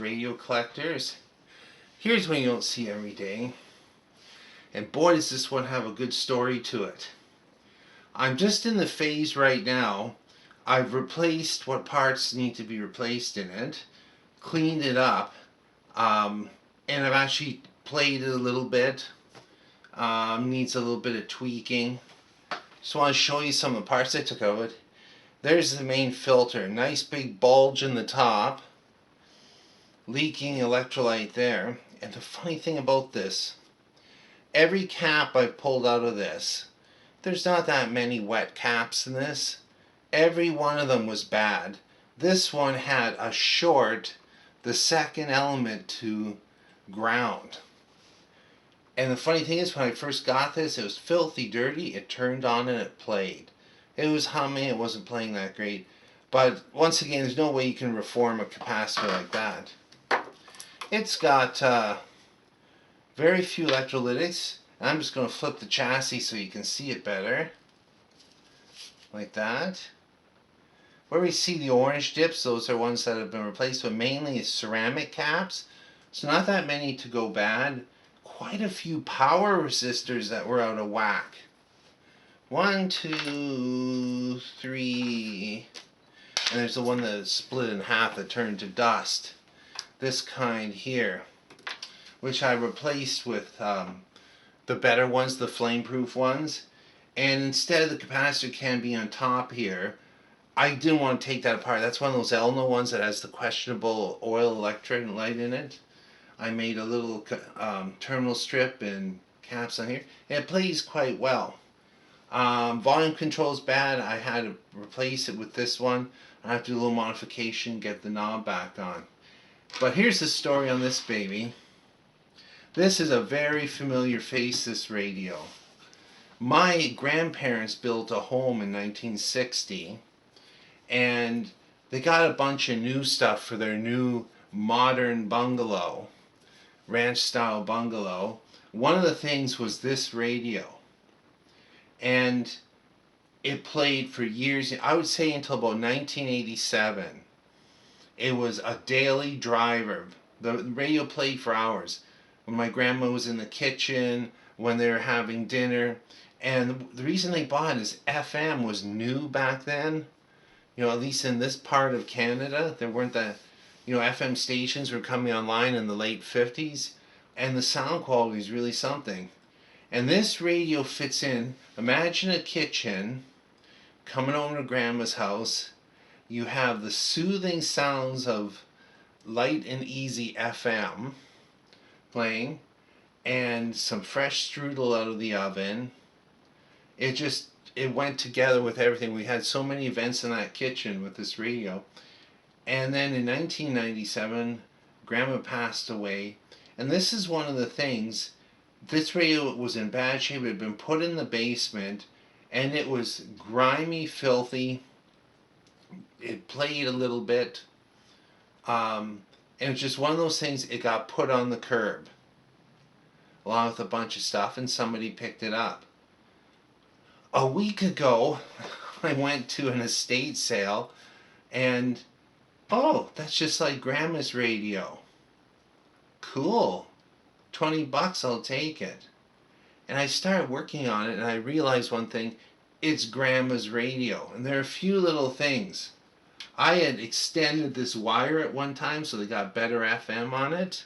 Radio collectors. Here's one you don't see every day. And boy, does this one have a good story to it. I'm just in the phase right now. I've replaced what parts need to be replaced in it, cleaned it up, and I've actually played it a little bit. Needs a little bit of tweaking. Just want to show you some of the parts I took out of it. There's the main filter. Nice big bulge in the top. Leaking electrolyte there. And the funny thing about this, every cap I've pulled out of this, there's not that many wet caps in this. Every one of them was bad. This one had a short, the second element to ground. And the funny thing is, when I first got this, it was filthy dirty. It turned on and it played. It was humming. It wasn't playing that great. But once again, there's no way you can reform a capacitor like that. It's got very few electrolytics. I'm just going to flip the chassis so you can see it better. Like that. Where we see the orange dips, those are ones that have been replaced, but mainly it's ceramic caps. So not that many to go bad. Quite a few power resistors that were out of whack. 1, 2, 3. And there's the one that split in half that turned to dust. This kind here, which I replaced with the better ones, the flame-proof ones. And instead of the capacitor can be on top here, I didn't want to take that apart. That's one of those Elno ones that has the questionable oil electrolyte in it. I made a little terminal strip and caps on here. And it plays quite well. Volume control is bad. I had to replace it with this one. I have to do a little modification, get the knob back on. But here's the story on this baby. This is a very familiar face, this radio. My grandparents built a home in 1960, and they got a bunch of new stuff for their new modern bungalow, ranch-style bungalow. One of the things was this radio, and it played for years. I would say until about 1987. It was a daily driver. The radio played for hours. When my grandma was in the kitchen, when they were having dinner. And the reason they bought it is FM was new back then. You know, at least in this part of Canada, there weren't that, FM stations were coming online in the late 50s. And the sound quality is really something. And this radio fits in. Imagine a kitchen coming over to grandma's house. You have the soothing sounds of light and easy FM playing, and some fresh strudel out of the oven. It went together with everything. We had so many events in that kitchen with this radio. And then in 1997, Grandma passed away. And this is one of the things, this radio was in bad shape. It had been put in the basement, and it was grimy, filthy. It played a little bit. And it was just one of those things, it got put on the curb. Along with a bunch of stuff, and somebody picked it up. A week ago, I went to an estate sale, and oh, that's just like Grandma's radio. Cool. $20, I'll take it. And I started working on it, and I realized one thing. It's Grandma's radio. And there are a few little things. I had extended this wire at one time so they got better FM on it.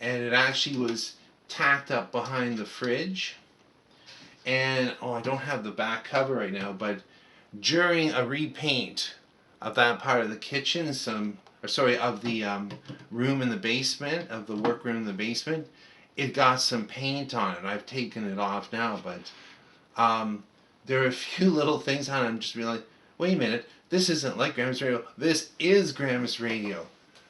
And it actually was tacked up behind the fridge. And, I don't have the back cover right now, but during a repaint of that part of the kitchen, of the room in the basement, of the workroom in the basement, it got some paint on it. I've taken it off now, but there are a few little things on it. I'm just realizing, wait a minute, this isn't like Grandma's radio. This is Grandma's radio.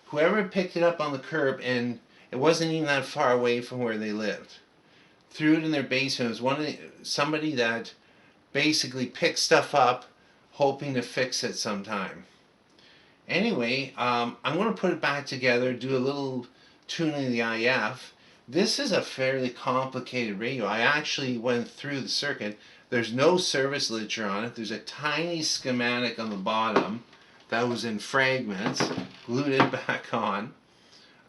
Whoever picked it up on the curb, and it wasn't even that far away from where they lived, threw it in their basement. It was somebody that basically picked stuff up, hoping to fix it sometime. Anyway, I'm going to put it back together, do a little tuning of the IF. This is a fairly complicated radio. I actually went through the circuit. There's no service literature on it. There's a tiny schematic on the bottom that was in fragments, glued it back on.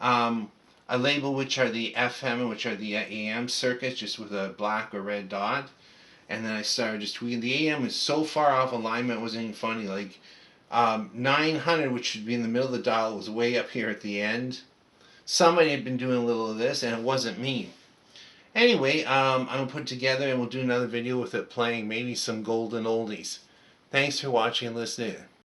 I label which are the FM and which are the AM circuits, just with a black or red dot. And then I started just tweaking. The AM is so far off alignment, it wasn't even funny. Like 900, which should be in the middle of the dial, was way up here at the end. Somebody had been doing a little of this, and it wasn't me. Anyway, I'm going to put it together, and we'll do another video with it playing maybe some golden oldies. Thanks for watching and listening.